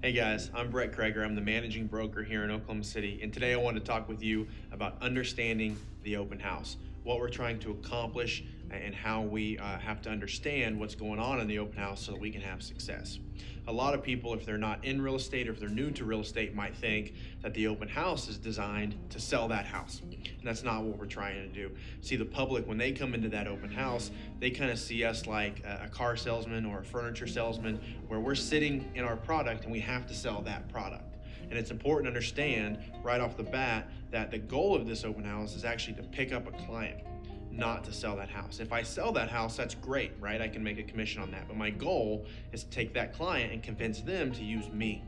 Hey guys, I'm Brett Kreger. I'm the managing broker here in Oklahoma City, and today I want to talk with you about understanding the open house, what we're trying to accomplish, and how we have to understand what's going on in the open house so that we can have success. A lot of people, if they're not in real estate or if they're new to real estate, might think that the open house is designed to sell that house. And that's not what we're trying to do. See, the public, when they come into that open house, they kind of see us like a car salesman or a furniture salesman, where we're sitting in our product and we have to sell that product. And it's important to understand right off the bat that the goal of this open house is actually to pick up a client, not to sell that house. If I sell that house, that's great, right? I can make a commission on that. But my goal is to take that client and convince them to use me.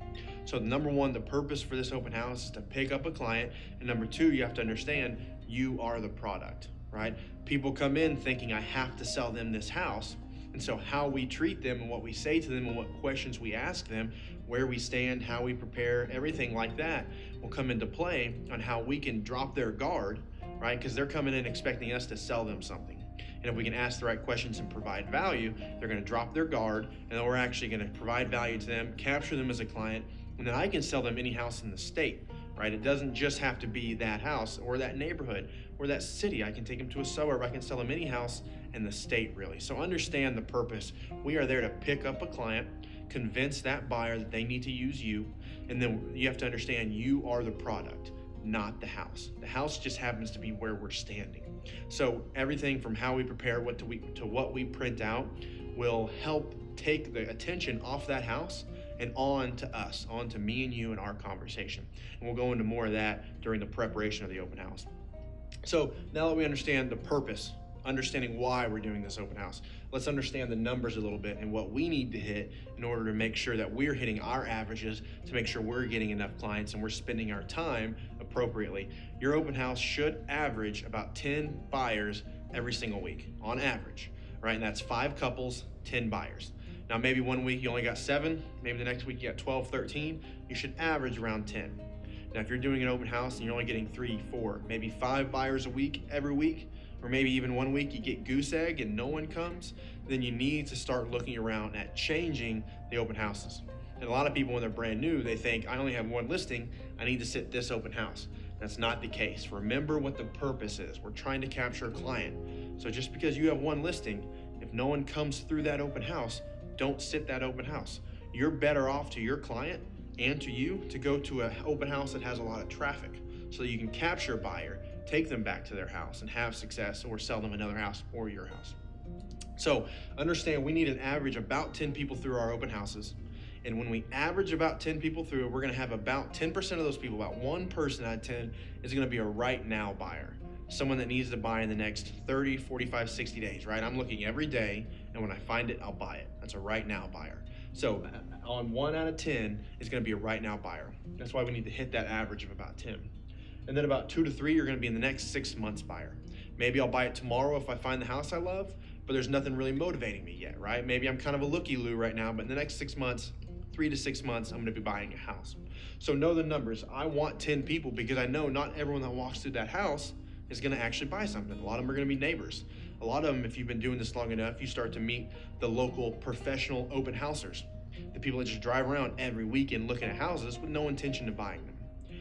So number one, the purpose for this open house is to pick up a client. And number two, you have to understand you are the product, right? People come in thinking I have to sell them this house. And so how we treat them and what we say to them and what questions we ask them, where we stand, how we prepare, everything like that will come into play on how we can drop their guard, right? Because they're coming in expecting us to sell them something. And if we can ask the right questions and provide value, they're going to drop their guard, and then we're actually going to provide value to them, capture them as a client, and then I can sell them any house in the state, right? It doesn't just have to be that house or that neighborhood or that city. I can take them to a suburb. I can sell them any house in the state, really. So understand the purpose. We are there to pick up a client, convince that buyer that they need to use you, and then you have to understand you are the product, not the house. The house just happens to be where we're standing. So everything from how we prepare to what we print out will help take the attention off that house and on to us, on to me and you and our conversation. And we'll go into more of that during the preparation of the open house. So now that we understand the purpose, understanding why we're doing this open house, let's understand the numbers a little bit and what we need to hit in order to make sure that we're hitting our averages, to make sure we're getting enough clients and we're spending our time appropriately. Your open house should average about 10 buyers every single week on average, right? And that's 5 couples, 10 buyers. Now, maybe one week you only got 7, maybe the next week you got 12, 13. You should average around 10. Now, if you're doing an open house and you're only getting 3, 4, maybe 5 buyers a week every week, or maybe even one week you get goose egg and no one comes, then you need to start looking around at changing the open houses. And a lot of people, when they're brand new, they think, I only have one listing, I need to sit this open house. That's not the case. Remember what the purpose is. We're trying to capture a client. So just because you have one listing, if no one comes through that open house, don't sit that open house. You're better off to your client and to you to go to an open house that has a lot of traffic so that you can capture a buyer, take them back to their house and have success, or sell them another house or your house. So understand we need an average about 10 people through our open houses. And when we average about 10 people through, we're going to have about 10% of those people, about 1 person out of 10 is going to be a right now buyer. Someone that needs to buy in the next 30, 45, 60 days, right? I'm looking every day, and when I find it, I'll buy it. That's a right now buyer. So on 1 out of 10 is going to be a right now buyer. That's why we need to hit that average of about 10. And then about 2 to 3 are going to be in the next 6 months buyer. Maybe I'll buy it tomorrow if I find the house I love, but there's nothing really motivating me yet, right? Maybe I'm kind of a looky-loo right now, but in the next 6 months, 3 to 6 months, I'm going to be buying a house. So know the numbers. I want 10 people because I know not everyone that walks through that house is going to actually buy something. A lot of them are going to be neighbors. A lot of them, if you've been doing this long enough, you start to meet the local professional open housers, the people that just drive around every weekend looking at houses with no intention of buying them.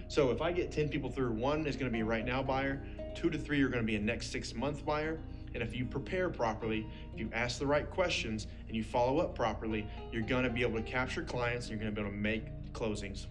So if I get 10 people through, 1 is going to be a right now buyer, 2 to 3 are going to be a next 6 month buyer. And if you prepare properly, if you ask the right questions and you follow up properly, you're going to be able to capture clients and you're going to be able to make closings